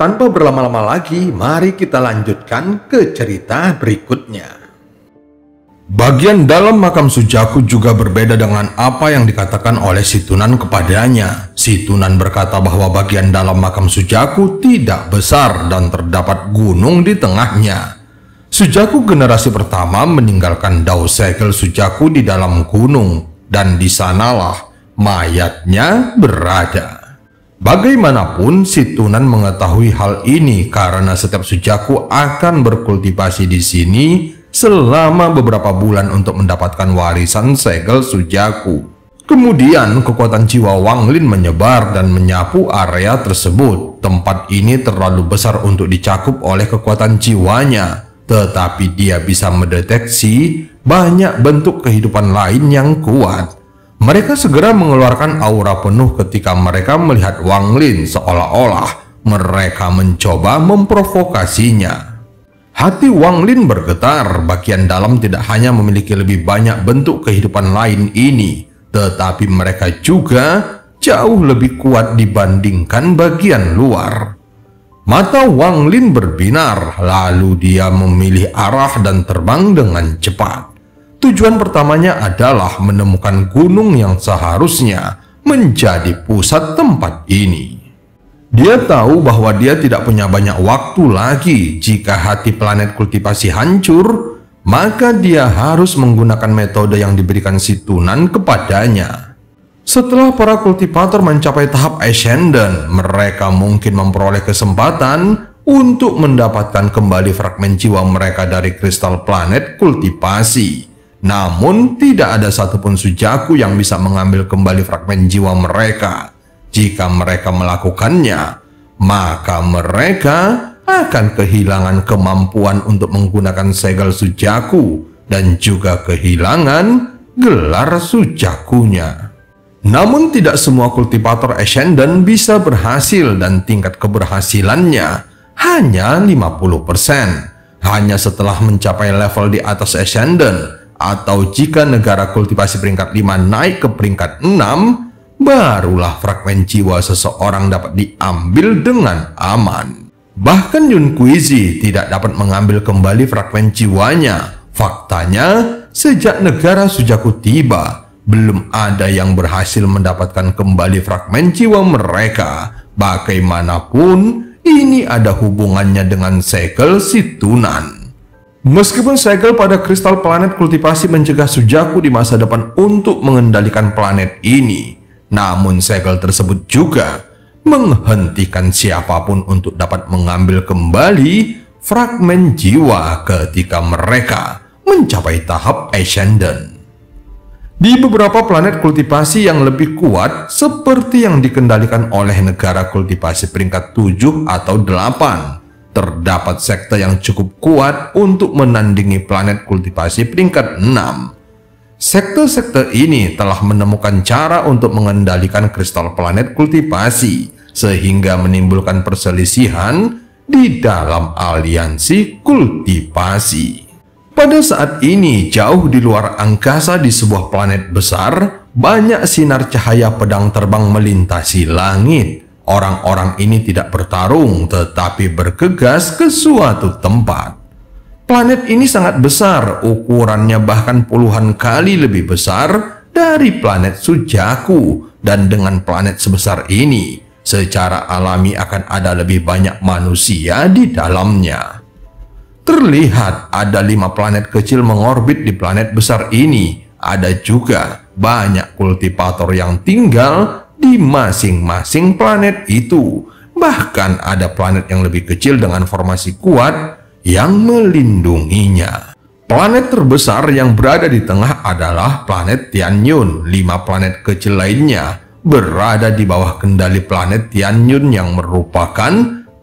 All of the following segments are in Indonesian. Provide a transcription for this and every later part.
Tanpa berlama-lama lagi, mari kita lanjutkan ke cerita berikutnya. Bagian dalam makam Sujaku juga berbeda dengan apa yang dikatakan oleh si Tunan kepadanya. Si Tunan berkata bahwa bagian dalam makam Sujaku tidak besar dan terdapat gunung di tengahnya. Sujaku generasi pertama meninggalkan Dao Segel Sujaku di dalam gunung, dan di sanalah mayatnya berada. Bagaimanapun, si Tunan mengetahui hal ini karena setiap Sujaku akan berkultivasi di sini selama beberapa bulan untuk mendapatkan warisan segel Sujaku. Kemudian kekuatan jiwa Wang Lin menyebar dan menyapu area tersebut. Tempat ini terlalu besar untuk dicakup oleh kekuatan jiwanya, tetapi dia bisa mendeteksi banyak bentuk kehidupan lain yang kuat. Mereka segera mengeluarkan aura penuh ketika mereka melihat Wang Lin, seolah-olah mereka mencoba memprovokasinya. Hati Wang Lin bergetar. Bagian dalam tidak hanya memiliki lebih banyak bentuk kehidupan lain ini, tetapi mereka juga jauh lebih kuat dibandingkan bagian luar. Mata Wang Lin berbinar, lalu dia memilih arah dan terbang dengan cepat. Tujuan pertamanya adalah menemukan gunung yang seharusnya menjadi pusat tempat ini. Dia tahu bahwa dia tidak punya banyak waktu lagi. Jika hati planet kultivasi hancur, maka dia harus menggunakan metode yang diberikan si Tunan kepadanya. Setelah para kultivator mencapai tahap Ascendant, mereka mungkin memperoleh kesempatan untuk mendapatkan kembali fragmen jiwa mereka dari kristal planet kultivasi. Namun, tidak ada satupun Sujaku yang bisa mengambil kembali fragmen jiwa mereka. Jika mereka melakukannya, maka mereka akan kehilangan kemampuan untuk menggunakan segel Sujaku dan juga kehilangan gelar Sujakunya. Namun, tidak semua kultivator Ascendant bisa berhasil dan tingkat keberhasilannya hanya 50%. Hanya setelah mencapai level di atas Ascendant, atau jika negara kultivasi peringkat 5 naik ke peringkat 6, barulah fragmen jiwa seseorang dapat diambil dengan aman. Bahkan Yun Kuizi tidak dapat mengambil kembali fragmen jiwanya. Faktanya, sejak negara Sujaku tiba, belum ada yang berhasil mendapatkan kembali fragmen jiwa mereka. Bagaimanapun, ini ada hubungannya dengan segel si Tunan. Meskipun segel pada kristal planet kultivasi mencegah Sujaku di masa depan untuk mengendalikan planet ini, namun segel tersebut juga menghentikan siapapun untuk dapat mengambil kembali fragmen jiwa ketika mereka mencapai tahap Ascendant. Di beberapa planet kultivasi yang lebih kuat, seperti yang dikendalikan oleh negara kultivasi peringkat 7 atau 8, terdapat sekte yang cukup kuat untuk menandingi planet kultivasi peringkat 6. Sekte-sekte ini telah menemukan cara untuk mengendalikan kristal planet kultivasi, sehingga menimbulkan perselisihan di dalam aliansi kultivasi. Pada saat ini, jauh di luar angkasa di sebuah planet besar, banyak sinar cahaya pedang terbang melintasi langit. Orang-orang ini tidak bertarung, tetapi bergegas ke suatu tempat. Planet ini sangat besar, ukurannya bahkan puluhan kali lebih besar dari planet Sujaku. Dan dengan planet sebesar ini, secara alami akan ada lebih banyak manusia di dalamnya. Terlihat ada 5 planet kecil mengorbit di planet besar ini. Ada juga banyak kultivator yang tinggal di masing-masing planet itu. Bahkan ada planet yang lebih kecil dengan formasi kuat yang melindunginya. Planet terbesar yang berada di tengah adalah planet Tianyun. 5 planet kecil lainnya berada di bawah kendali planet Tianyun yang merupakan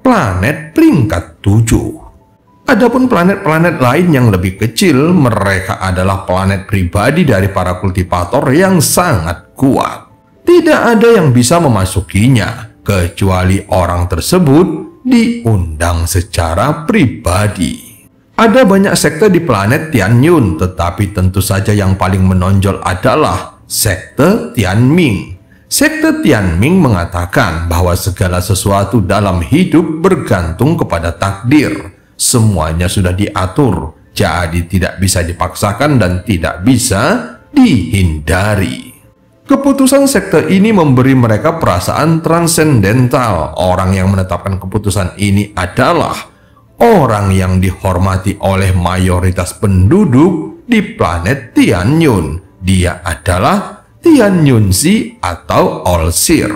planet peringkat 7. Adapun planet-planet lain yang lebih kecil, mereka adalah planet pribadi dari para kultivator yang sangat kuat. Tidak ada yang bisa memasukinya, kecuali orang tersebut diundang secara pribadi. Ada banyak sekte di planet Tianyun, tetapi tentu saja yang paling menonjol adalah sekte Tianming. Sekte Tianming mengatakan bahwa segala sesuatu dalam hidup bergantung kepada takdir. Semuanya sudah diatur, jadi tidak bisa dipaksakan dan tidak bisa dihindari. Keputusan sekte ini memberi mereka perasaan transendental. Orang yang menetapkan keputusan ini adalah orang yang dihormati oleh mayoritas penduduk di planet Tianyun. Dia adalah Tian Yunzi atau Olsir.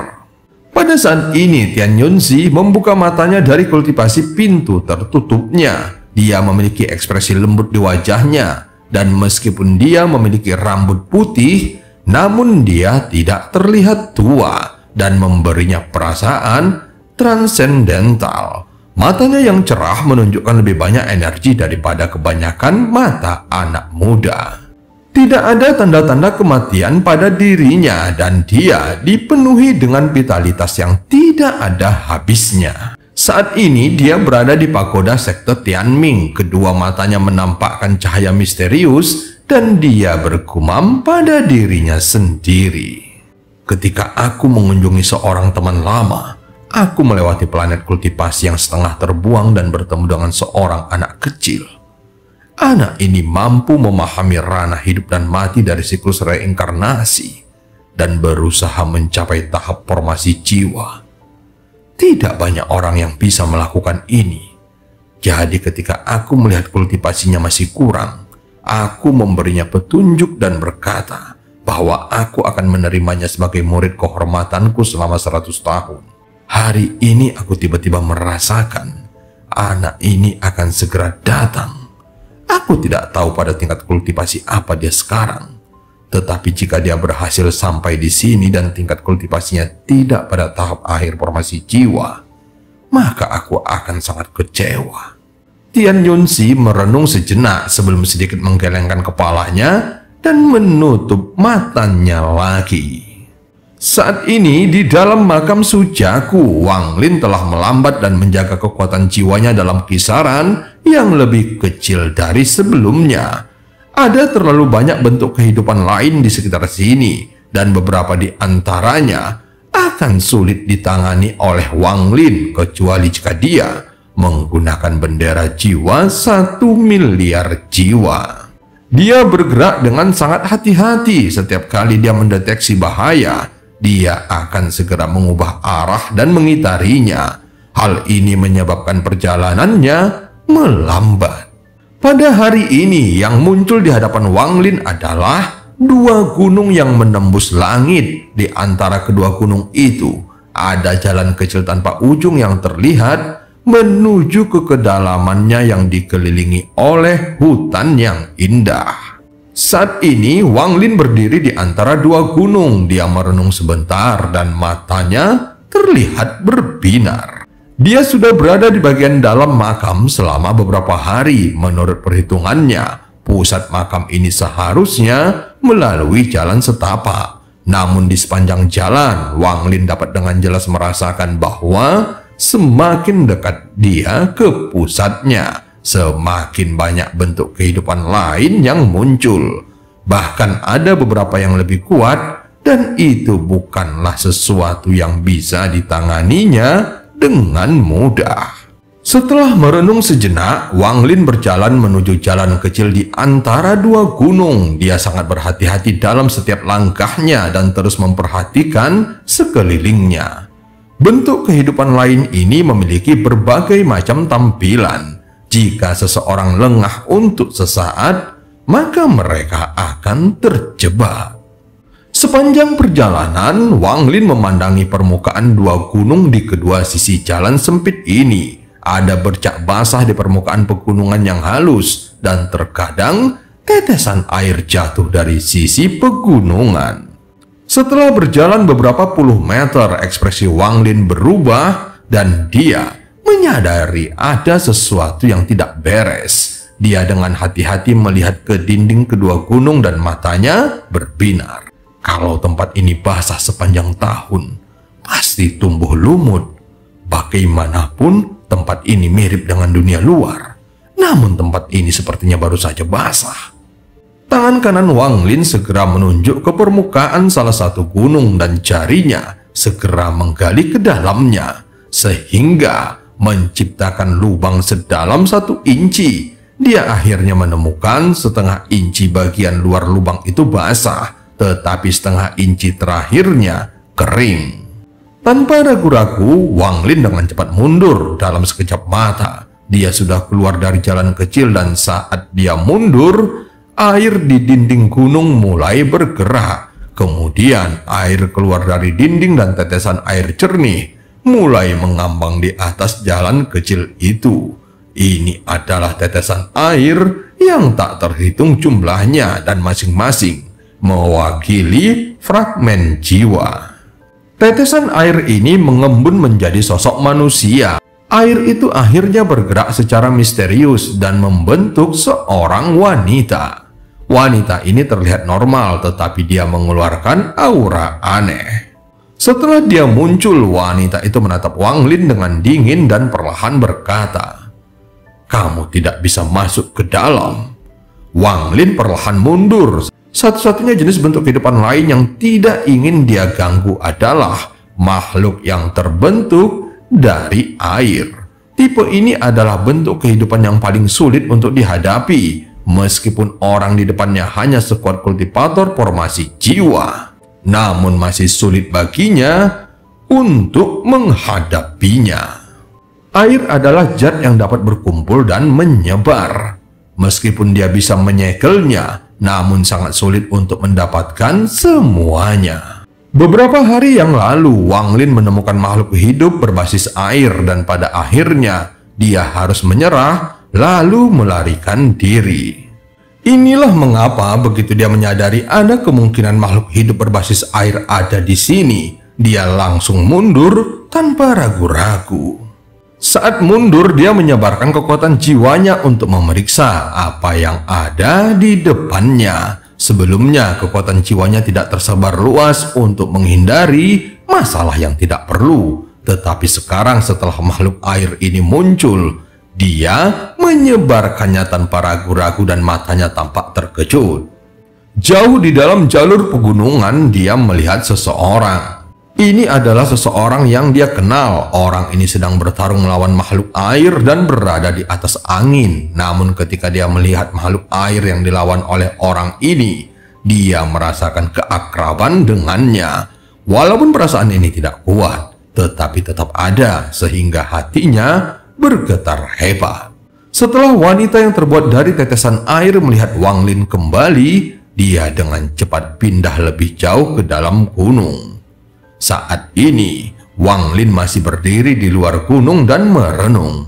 Pada saat ini Tian Yunzi membuka matanya dari kultivasi pintu tertutupnya. Dia memiliki ekspresi lembut di wajahnya, dan meskipun dia memiliki rambut putih, namun dia tidak terlihat tua dan memberinya perasaan transendental. Matanya yang cerah menunjukkan lebih banyak energi daripada kebanyakan mata anak muda. Tidak ada tanda-tanda kematian pada dirinya dan dia dipenuhi dengan vitalitas yang tidak ada habisnya. Saat ini dia berada di pagoda sekte Tianming. Kedua matanya menampakkan cahaya misterius dan dia bergumam pada dirinya sendiri. Ketika aku mengunjungi seorang teman lama, aku melewati planet kultivasi yang setengah terbuang dan bertemu dengan seorang anak kecil. Anak ini mampu memahami ranah hidup dan mati dari siklus reinkarnasi dan berusaha mencapai tahap formasi jiwa. Tidak banyak orang yang bisa melakukan ini. Jadi ketika aku melihat kultivasinya masih kurang, aku memberinya petunjuk dan berkata bahwa aku akan menerimanya sebagai murid kehormatanku selama 100 tahun. Hari ini aku tiba-tiba merasakan anak ini akan segera datang. Aku tidak tahu pada tingkat kultivasi apa dia sekarang. Tetapi jika dia berhasil sampai di sini dan tingkat kultivasinya tidak pada tahap akhir formasi jiwa, maka aku akan sangat kecewa. Tian Yunzi merenung sejenak sebelum sedikit menggelengkan kepalanya dan menutup matanya lagi. Saat ini di dalam makam Sujaku, Wang Lin telah melambat dan menjaga kekuatan jiwanya dalam kisaran yang lebih kecil dari sebelumnya. Ada terlalu banyak bentuk kehidupan lain di sekitar sini, dan beberapa di antaranya akan sulit ditangani oleh Wang Lin kecuali jika dia menggunakan bendera jiwa 1 miliar jiwa. Dia bergerak dengan sangat hati-hati. Setiap kali dia mendeteksi bahaya, dia akan segera mengubah arah dan mengitarinya. Hal ini menyebabkan perjalanannya melambat. Pada hari ini yang muncul di hadapan Wang Lin adalah dua gunung yang menembus langit. Di antara kedua gunung itu ada jalan kecil tanpa ujung yang terlihat menuju ke kedalamannya yang dikelilingi oleh hutan yang indah. Saat ini Wang Lin berdiri di antara dua gunung. Dia merenung sebentar dan matanya terlihat berbinar. Dia sudah berada di bagian dalam makam selama beberapa hari. Menurut perhitungannya, pusat makam ini seharusnya melalui jalan setapak. Namun di sepanjang jalan, Wang Lin dapat dengan jelas merasakan bahwa semakin dekat dia ke pusatnya, semakin banyak bentuk kehidupan lain yang muncul. Bahkan ada beberapa yang lebih kuat, dan itu bukanlah sesuatu yang bisa ditanganinya dengan mudah. Setelah merenung sejenak, Wang Lin berjalan menuju jalan kecil di antara dua gunung. Dia sangat berhati-hati dalam setiap langkahnya dan terus memperhatikan sekelilingnya. Bentuk kehidupan lain ini memiliki berbagai macam tampilan. Jika seseorang lengah untuk sesaat, maka mereka akan terjebak. Sepanjang perjalanan, Wang Lin memandangi permukaan dua gunung di kedua sisi jalan sempit ini. Ada bercak basah di permukaan pegunungan yang halus, dan terkadang tetesan air jatuh dari sisi pegunungan. Setelah berjalan beberapa puluh meter, ekspresi Wang Lin berubah dan dia menyadari ada sesuatu yang tidak beres. Dia dengan hati-hati melihat ke dinding kedua gunung dan matanya berbinar. Kalau tempat ini basah sepanjang tahun, pasti tumbuh lumut. Bagaimanapun, tempat ini mirip dengan dunia luar. Namun tempat ini sepertinya baru saja basah. Tangan kanan Wang Lin segera menunjuk ke permukaan salah satu gunung dan jarinya segera menggali ke dalamnya, sehingga menciptakan lubang sedalam 1 inci. Dia akhirnya menemukan setengah inci bagian luar lubang itu basah, tetapi setengah inci terakhirnya kering. Tanpa ragu-ragu, Wang Lin dengan cepat mundur. Dalam sekejap mata, dia sudah keluar dari jalan kecil, dan saat dia mundur, air di dinding gunung mulai bergerak. Kemudian air keluar dari dinding dan tetesan air jernih mulai mengambang di atas jalan kecil itu. Ini adalah tetesan air yang tak terhitung jumlahnya dan masing-masing mewakili fragmen jiwa. Tetesan air ini mengembun menjadi sosok manusia. Air itu akhirnya bergerak secara misterius dan membentuk seorang wanita. Wanita ini terlihat normal, tetapi dia mengeluarkan aura aneh. Setelah dia muncul, wanita itu menatap Wang Lin dengan dingin dan perlahan berkata, "Kamu tidak bisa masuk ke dalam." Wang Lin perlahan mundur. Satu-satunya jenis bentuk kehidupan lain yang tidak ingin dia ganggu adalah makhluk yang terbentuk dari air. Tipe ini adalah bentuk kehidupan yang paling sulit untuk dihadapi. Meskipun orang di depannya hanya sekuat kultivator formasi jiwa, namun masih sulit baginya untuk menghadapinya. Air adalah zat yang dapat berkumpul dan menyebar. Meskipun dia bisa menyegelnya, namun sangat sulit untuk mendapatkan semuanya. Beberapa hari yang lalu, Wang Lin menemukan makhluk hidup berbasis air, dan pada akhirnya dia harus menyerah lalu melarikan diri. Inilah mengapa begitu dia menyadari ada kemungkinan makhluk hidup berbasis air ada di sini, dia langsung mundur tanpa ragu-ragu. Saat mundur, dia menyebarkan kekuatan jiwanya untuk memeriksa apa yang ada di depannya. Sebelumnya, kekuatan jiwanya tidak tersebar luas untuk menghindari masalah yang tidak perlu. Tetapi sekarang setelah makhluk air ini muncul, dia menyebarkannya tanpa ragu-ragu dan matanya tampak terkejut. Jauh di dalam jalur pegunungan, dia melihat seseorang. Ini adalah seseorang yang dia kenal. Orang ini sedang bertarung melawan makhluk air dan berada di atas angin. Namun ketika dia melihat makhluk air yang dilawan oleh orang ini, dia merasakan keakraban dengannya. Walaupun perasaan ini tidak kuat, tetapi tetap ada, sehingga hatinya bergetar hebat. Setelah wanita yang terbuat dari tetesan air melihat Wang Lin kembali, dia dengan cepat pindah lebih jauh ke dalam gunung. Saat ini, Wang Lin masih berdiri di luar gunung dan merenung.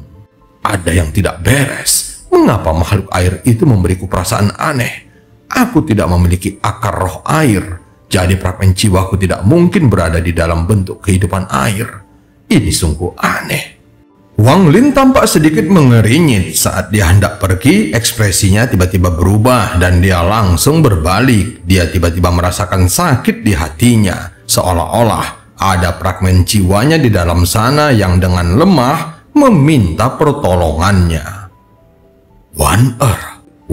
Ada yang tidak beres. Mengapa makhluk air itu memberiku perasaan aneh? Aku tidak memiliki akar roh air, jadi fragmen jiwaku tidak mungkin berada di dalam bentuk kehidupan air. Ini sungguh aneh. Wang Lin tampak sedikit mengeringit. Saat dia hendak pergi, ekspresinya tiba-tiba berubah dan dia langsung berbalik. Dia tiba-tiba merasakan sakit di hatinya, seolah-olah ada fragmen jiwanya di dalam sana yang dengan lemah meminta pertolongannya. Wan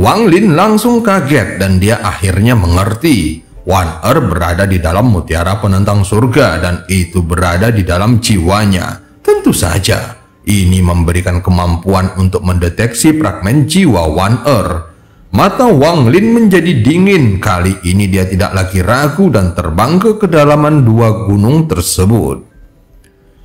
Wang Lin langsung kaget dan dia akhirnya mengerti. Wan berada di dalam mutiara penentang surga dan itu berada di dalam jiwanya. Tentu saja ini memberikan kemampuan untuk mendeteksi fragmen jiwa Wan Mata Wang Lin menjadi dingin. Kali ini dia tidak lagi ragu dan terbang ke kedalaman dua gunung tersebut.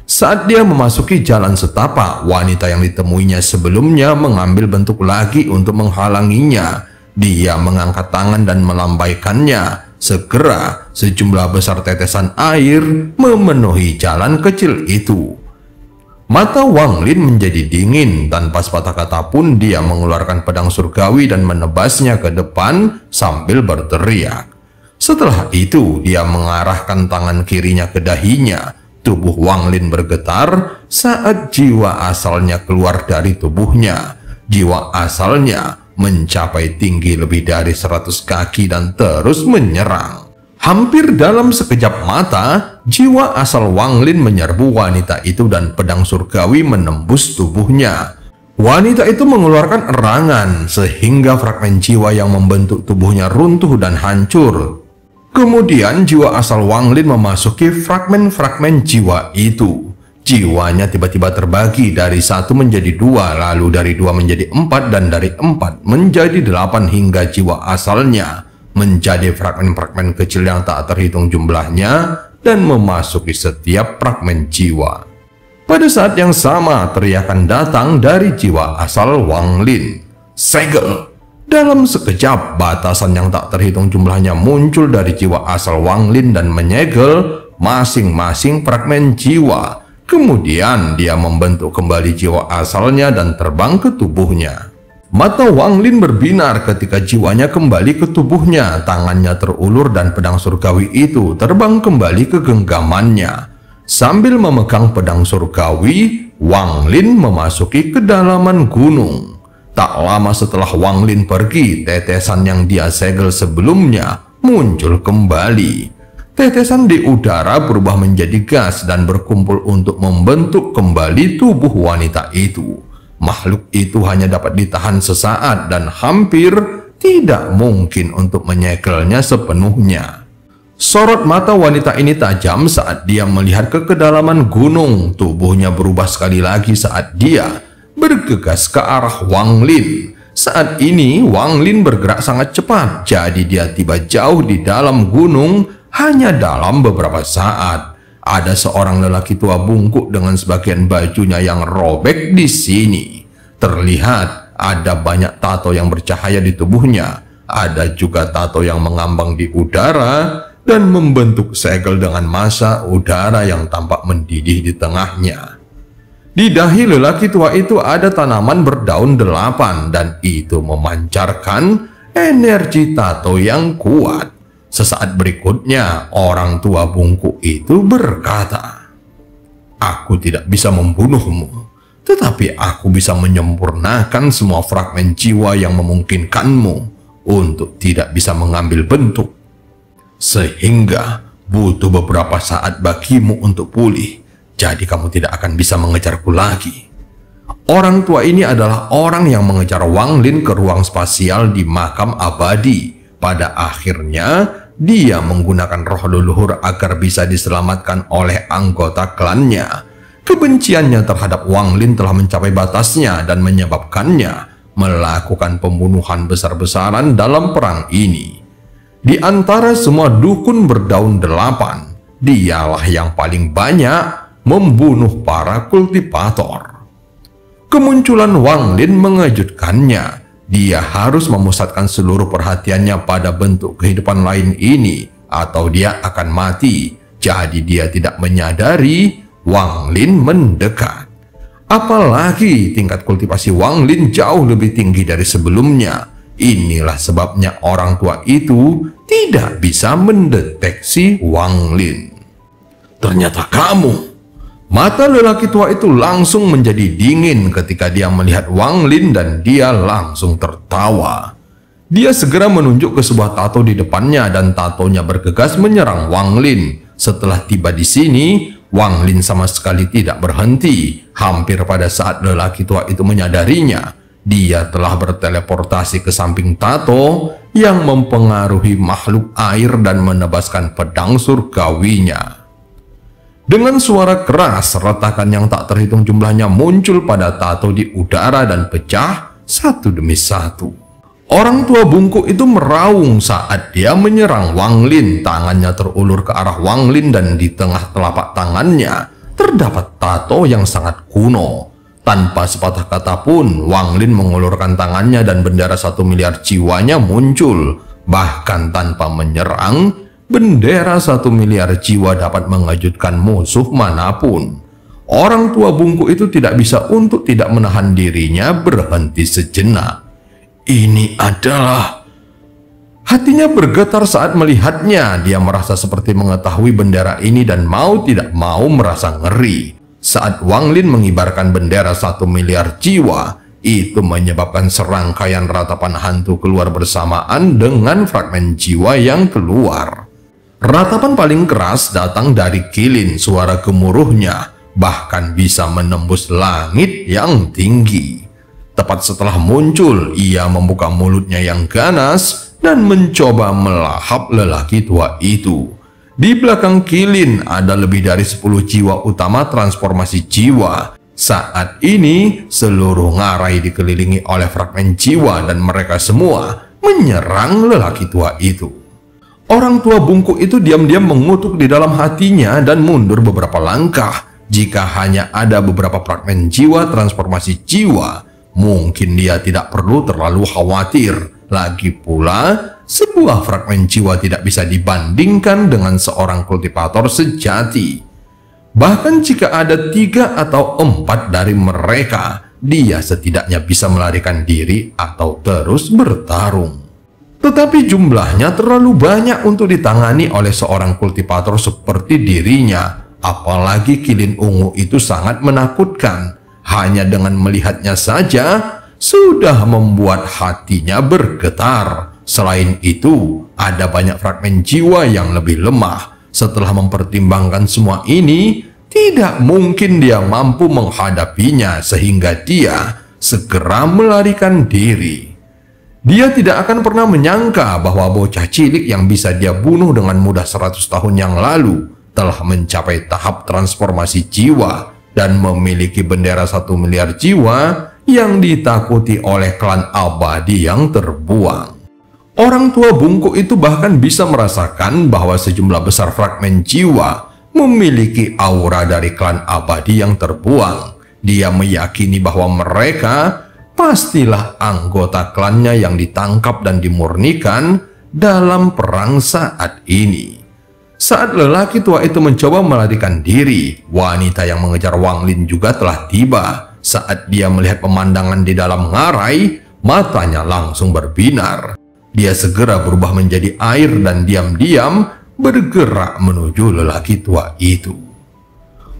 Saat dia memasuki jalan setapak, wanita yang ditemuinya sebelumnya mengambil bentuk lagi untuk menghalanginya. Dia mengangkat tangan dan melambaikannya. Segera sejumlah besar tetesan air memenuhi jalan kecil itu. Mata Wang Lin menjadi dingin. Tanpa sepatah kata pun dia mengeluarkan pedang surgawi dan menebasnya ke depan sambil berteriak. Setelah itu dia mengarahkan tangan kirinya ke dahinya. Tubuh Wang Lin bergetar saat jiwa asalnya keluar dari tubuhnya. Jiwa asalnya mencapai tinggi lebih dari 100 kaki dan terus menyerang. Hampir dalam sekejap mata, jiwa asal Wang Lin menyerbu wanita itu dan pedang surgawi menembus tubuhnya. Wanita itu mengeluarkan erangan sehingga fragmen jiwa yang membentuk tubuhnya runtuh dan hancur. Kemudian jiwa asal Wang Lin memasuki fragmen-fragmen jiwa itu. Jiwanya tiba-tiba terbagi dari 1 menjadi 2, lalu dari 2 menjadi 4, dan dari 4 menjadi 8 hingga jiwa asalnya menjadi fragmen-fragmen kecil yang tak terhitung jumlahnya dan memasuki setiap fragmen jiwa. Pada saat yang sama, teriakan datang dari jiwa asal Wang Lin. Segel! Dalam sekejap, batasan yang tak terhitung jumlahnya muncul dari jiwa asal Wang Lin dan menyegel masing-masing fragmen jiwa. Kemudian dia membentuk kembali jiwa asalnya dan terbang ke tubuhnya. Mata Wang Lin berbinar ketika jiwanya kembali ke tubuhnya. Tangannya terulur dan pedang surgawi itu terbang kembali ke genggamannya. Sambil memegang pedang surgawi, Wang Lin memasuki kedalaman gunung. Tak lama setelah Wang Lin pergi, tetesan yang dia segel sebelumnya muncul kembali. Tetesan di udara berubah menjadi gas dan berkumpul untuk membentuk kembali tubuh wanita itu. Makhluk itu hanya dapat ditahan sesaat dan hampir tidak mungkin untuk menyegelnya sepenuhnya. Sorot mata wanita ini tajam saat dia melihat ke kedalaman gunung. Tubuhnya berubah sekali lagi saat dia bergegas ke arah Wang Lin. Saat ini Wang Lin bergerak sangat cepat, jadi dia tiba jauh di dalam gunung hanya dalam beberapa saat. Ada seorang lelaki tua bungkuk dengan sebagian bajunya yang robek di sini. Terlihat ada banyak tato yang bercahaya di tubuhnya. Ada juga tato yang mengambang di udara dan membentuk segel dengan massa udara yang tampak mendidih di tengahnya. Di dahi lelaki tua itu ada tanaman berdaun 8 dan itu memancarkan energi tato yang kuat. Sesaat berikutnya, orang tua bungkuk itu berkata, "Aku tidak bisa membunuhmu, tetapi aku bisa menyempurnakan semua fragmen jiwa yang memungkinkanmu untuk tidak bisa mengambil bentuk. Sehingga butuh beberapa saat bagimu untuk pulih, jadi kamu tidak akan bisa mengejarku lagi." Orang tua ini adalah orang yang mengejar Wang Lin ke ruang spasial di makam abadi. Pada akhirnya, dia menggunakan roh leluhur agar bisa diselamatkan oleh anggota klannya. Kebenciannya terhadap Wang Lin telah mencapai batasnya dan menyebabkannya melakukan pembunuhan besar-besaran dalam perang ini. Di antara semua dukun berdaun 8, dialah yang paling banyak membunuh para kultivator. Kemunculan Wang Lin mengejutkannya. Dia harus memusatkan seluruh perhatiannya pada bentuk kehidupan lain ini, atau dia akan mati. Jadi dia tidak menyadari Wang Lin mendekat. Apalagi tingkat kultivasi Wang Lin jauh lebih tinggi dari sebelumnya. Inilah sebabnya orang tua itu tidak bisa mendeteksi Wang Lin. "Ternyata kamu!" Mata lelaki tua itu langsung menjadi dingin ketika dia melihat Wang Lin dan dia langsung tertawa. Dia segera menunjuk ke sebuah tato di depannya dan tatonya bergegas menyerang Wang Lin. Setelah tiba di sini, Wang Lin sama sekali tidak berhenti. Hampir pada saat lelaki tua itu menyadarinya, dia telah berteleportasi ke samping tato yang mempengaruhi makhluk air dan menebaskan pedang surgawinya. Dengan suara keras, retakan yang tak terhitung jumlahnya muncul pada tato di udara dan pecah satu demi satu. Orang tua bungkuk itu meraung saat dia menyerang Wang Lin. Tangannya terulur ke arah Wang Lin dan di tengah telapak tangannya terdapat tato yang sangat kuno. Tanpa sepatah kata pun, Wang Lin mengulurkan tangannya dan bendera 1 miliar jiwanya muncul. Bahkan tanpa menyerang, bendera 1 miliar jiwa dapat mengejutkan musuh manapun. Orang tua bungkuk itu tidak bisa untuk tidak menahan dirinya berhenti sejenak. Ini adalah... Hatinya bergetar saat melihatnya. Dia merasa seperti mengetahui bendera ini dan mau tidak mau merasa ngeri. Saat Wang Lin mengibarkan bendera 1 miliar jiwa, itu menyebabkan serangkaian ratapan hantu keluar bersamaan dengan fragmen jiwa yang keluar. Ratapan paling keras datang dari Qilin. Suara gemuruhnya bahkan bisa menembus langit yang tinggi. Tepat setelah muncul, ia membuka mulutnya yang ganas dan mencoba melahap lelaki tua itu. Di belakang Qilin ada lebih dari 10 jiwa utama transformasi jiwa. Saat ini, seluruh ngarai dikelilingi oleh fragmen jiwa dan mereka semua menyerang lelaki tua itu. Orang tua bungkuk itu diam-diam mengutuk di dalam hatinya dan mundur beberapa langkah. Jika hanya ada beberapa fragmen jiwa transformasi jiwa, mungkin dia tidak perlu terlalu khawatir. Lagi pula, sebuah fragmen jiwa tidak bisa dibandingkan dengan seorang kultivator sejati. Bahkan jika ada 3 atau 4 dari mereka, dia setidaknya bisa melarikan diri atau terus bertarung. Tetapi jumlahnya terlalu banyak untuk ditangani oleh seorang kultivator seperti dirinya. Apalagi Qilin ungu itu sangat menakutkan. Hanya dengan melihatnya saja sudah membuat hatinya bergetar. Selain itu, ada banyak fragmen jiwa yang lebih lemah. Setelah mempertimbangkan semua ini, tidak mungkin dia mampu menghadapinya sehingga dia segera melarikan diri. Dia tidak akan pernah menyangka bahwa bocah cilik yang bisa dia bunuh dengan mudah 100 tahun yang lalu telah mencapai tahap transformasi jiwa dan memiliki bendera 1 miliar jiwa yang ditakuti oleh klan abadi yang terbuang. Orang tua bungkuk itu bahkan bisa merasakan bahwa sejumlah besar fragmen jiwa memiliki aura dari klan abadi yang terbuang. Dia meyakini bahwa mereka pastilah anggota klannya yang ditangkap dan dimurnikan dalam perang saat ini. Saat lelaki tua itu mencoba melarikan diri, wanita yang mengejar Wang Lin juga telah tiba. Saat dia melihat pemandangan di dalam ngarai, matanya langsung berbinar. Dia segera berubah menjadi air dan diam-diam bergerak menuju lelaki tua itu.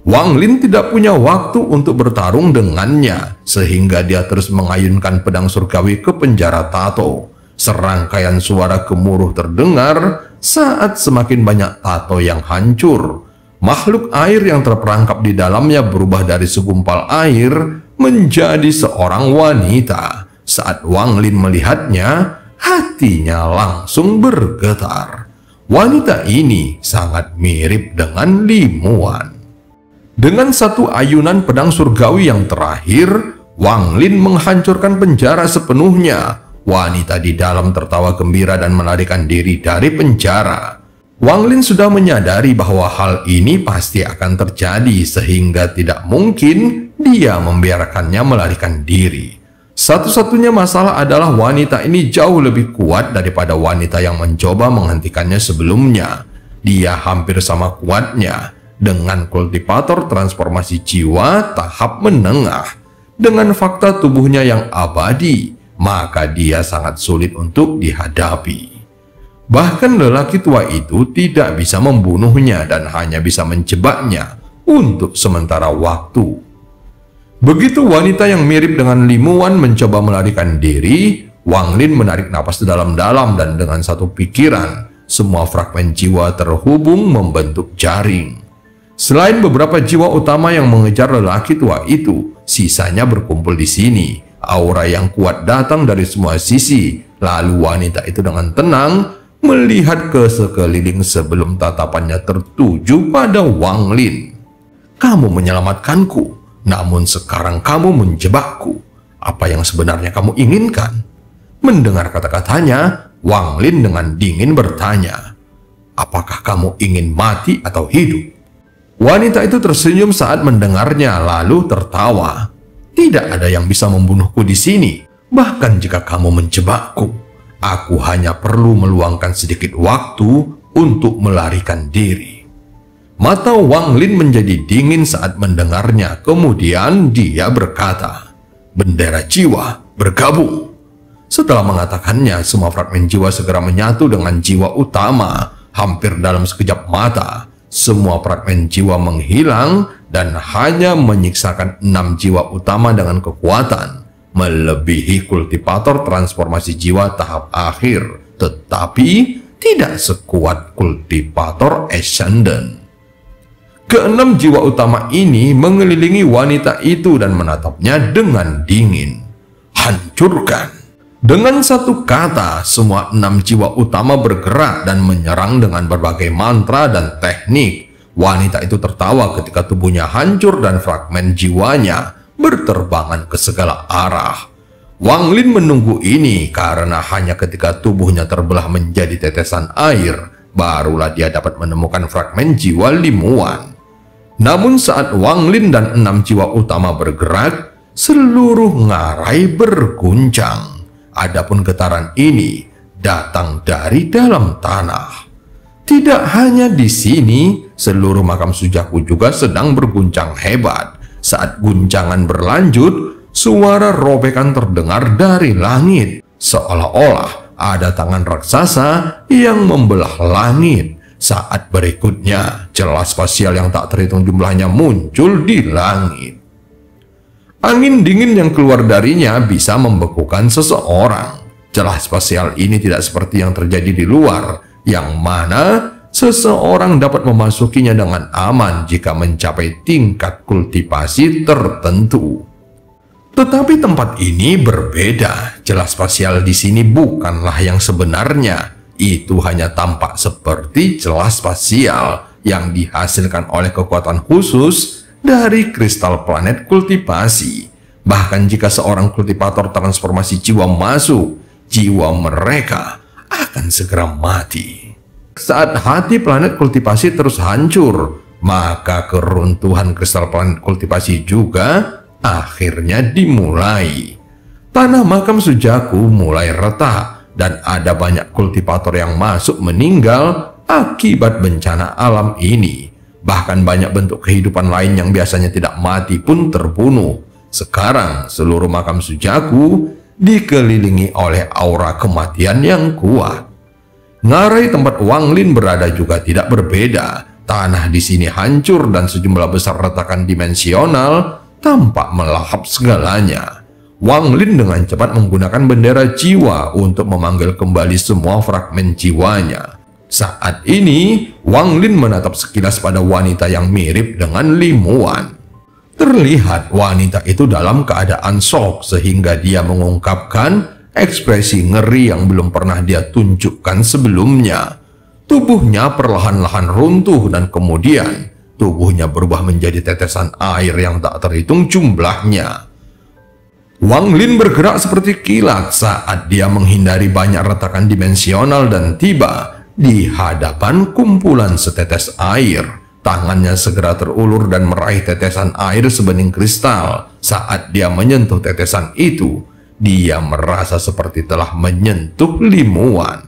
Wang Lin tidak punya waktu untuk bertarung dengannya, sehingga dia terus mengayunkan pedang surgawi ke penjara tato. Serangkaian suara gemuruh terdengar saat semakin banyak tato yang hancur. Makhluk air yang terperangkap di dalamnya berubah dari segumpal air menjadi seorang wanita. Saat Wang Lin melihatnya, hatinya langsung bergetar. Wanita ini sangat mirip dengan Limuan. Dengan satu ayunan pedang surgawi yang terakhir, Wang Lin menghancurkan penjara sepenuhnya. Wanita di dalam tertawa gembira dan melarikan diri dari penjara. Wang Lin sudah menyadari bahwa hal ini pasti akan terjadi sehingga tidak mungkin dia membiarkannya melarikan diri. Satu-satunya masalah adalah wanita ini jauh lebih kuat daripada wanita yang mencoba menghentikannya sebelumnya. Dia hampir sama kuatnya dengan kultivator transformasi jiwa tahap menengah. Dengan fakta tubuhnya yang abadi, maka dia sangat sulit untuk dihadapi. Bahkan lelaki tua itu tidak bisa membunuhnya dan hanya bisa menjebaknya untuk sementara waktu. Begitu wanita yang mirip dengan Limuan mencoba melarikan diri, Wang Lin menarik napas dalam-dalam dan dengan satu pikiran, semua fragmen jiwa terhubung membentuk jaring. Selain beberapa jiwa utama yang mengejar lelaki tua itu, sisanya berkumpul di sini. Aura yang kuat datang dari semua sisi. Lalu wanita itu dengan tenang melihat ke sekeliling sebelum tatapannya tertuju pada Wang Lin. Kamu menyelamatkanku, namun sekarang kamu menjebakku. Apa yang sebenarnya kamu inginkan? Mendengar kata-katanya, Wang Lin dengan dingin bertanya, apakah kamu ingin mati atau hidup? Wanita itu tersenyum saat mendengarnya lalu tertawa. Tidak ada yang bisa membunuhku di sini. Bahkan jika kamu menjebakku, aku hanya perlu meluangkan sedikit waktu untuk melarikan diri. Mata Wang Lin menjadi dingin saat mendengarnya. Kemudian dia berkata, bendera jiwa bergabung. Setelah mengatakannya, semua fragmen jiwa segera menyatu dengan jiwa utama. Hampir dalam sekejap mata, semua fragmen jiwa menghilang dan hanya menyiksakan 6 jiwa utama dengan kekuatan melebihi kultivator transformasi jiwa tahap akhir, tetapi tidak sekuat kultivator ascendant. Keenam jiwa utama ini mengelilingi wanita itu dan menatapnya dengan dingin. dihancurkan. Dengan satu kata, semua 6 jiwa utama bergerak dan menyerang dengan berbagai mantra dan teknik. Wanita itu tertawa ketika tubuhnya hancur dan fragmen jiwanya berterbangan ke segala arah. Wang Lin menunggu ini karena hanya ketika tubuhnya terbelah menjadi tetesan air, barulah dia dapat menemukan fragmen jiwa Limuan. Namun saat Wang Lin dan 6 jiwa utama bergerak, seluruh ngarai berguncang. Adapun getaran ini datang dari dalam tanah. Tidak hanya di sini, seluruh makam Sujaku juga sedang berguncang hebat. Saat guncangan berlanjut, suara robekan terdengar dari langit, seolah-olah ada tangan raksasa yang membelah langit. Saat berikutnya, celah spasial yang tak terhitung jumlahnya muncul di langit. Angin dingin yang keluar darinya bisa membekukan seseorang. Celah spasial ini tidak seperti yang terjadi di luar, yang mana seseorang dapat memasukinya dengan aman jika mencapai tingkat kultivasi tertentu. Tetapi tempat ini berbeda. Celah spasial di sini bukanlah yang sebenarnya. Itu hanya tampak seperti celah spasial yang dihasilkan oleh kekuatan khusus dari kristal planet kultivasi. Bahkan jika seorang kultivator transformasi jiwa masuk, jiwa mereka akan segera mati. Saat hati planet kultivasi terus hancur, maka keruntuhan kristal planet kultivasi juga akhirnya dimulai. Tanah makam Sujaku mulai retak dan ada banyak kultivator yang masuk meninggal akibat bencana alam ini. Bahkan banyak bentuk kehidupan lain yang biasanya tidak mati pun terbunuh. Sekarang seluruh makam Sujaku dikelilingi oleh aura kematian yang kuat. Ngarai tempat Wang Lin berada juga tidak berbeda. Tanah di sini hancur dan sejumlah besar retakan dimensional tampak melahap segalanya. Wang Lin dengan cepat menggunakan bendera jiwa untuk memanggil kembali semua fragmen jiwanya. Saat ini, Wang Lin menatap sekilas pada wanita yang mirip dengan Limuan. Terlihat wanita itu dalam keadaan shock sehingga dia mengungkapkan ekspresi ngeri yang belum pernah dia tunjukkan sebelumnya. Tubuhnya perlahan-lahan runtuh dan kemudian tubuhnya berubah menjadi tetesan air yang tak terhitung jumlahnya. Wang Lin bergerak seperti kilat saat dia menghindari banyak retakan dimensional dan tiba di hadapan kumpulan setetes air. Tangannya segera terulur dan meraih tetesan air sebening kristal. Saat dia menyentuh tetesan itu, dia merasa seperti telah menyentuh Limuan.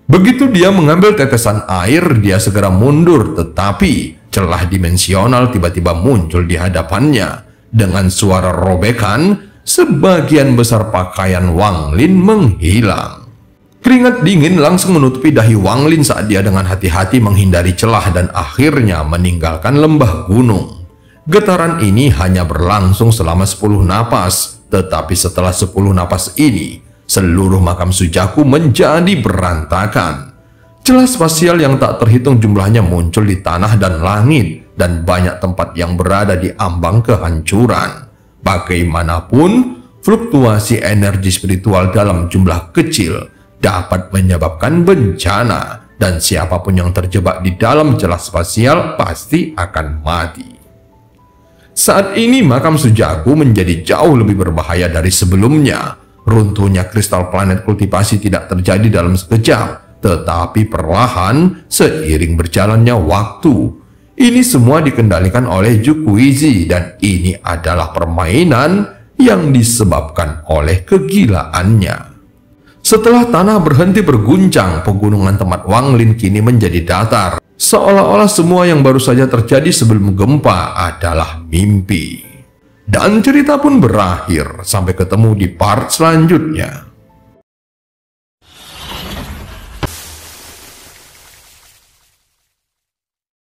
Begitu dia mengambil tetesan air, dia segera mundur, tetapi celah dimensional tiba-tiba muncul di hadapannya. Dengan suara robekan, sebagian besar pakaian Wang Lin menghilang. Keringat dingin langsung menutupi dahi Wang Lin saat dia dengan hati-hati menghindari celah dan akhirnya meninggalkan lembah gunung. Getaran ini hanya berlangsung selama 10 napas, tetapi setelah 10 napas ini, seluruh makam Sujaku menjadi berantakan. Celah spasial yang tak terhitung jumlahnya muncul di tanah dan langit, dan banyak tempat yang berada di ambang kehancuran. Bagaimanapun, fluktuasi energi spiritual dalam jumlah kecil dapat menyebabkan bencana, dan siapapun yang terjebak di dalam celah spasial pasti akan mati. Saat ini makam Sujaku menjadi jauh lebih berbahaya dari sebelumnya. Runtuhnya kristal planet kultivasi tidak terjadi dalam sekejap, tetapi perlahan seiring berjalannya waktu. Ini semua dikendalikan oleh Jukuizi, dan ini adalah permainan yang disebabkan oleh kegilaannya. Setelah tanah berhenti berguncang, pegunungan tempat Wang Lin kini menjadi datar. Seolah-olah semua yang baru saja terjadi sebelum gempa adalah mimpi. Dan cerita pun berakhir. Sampai ketemu di part selanjutnya.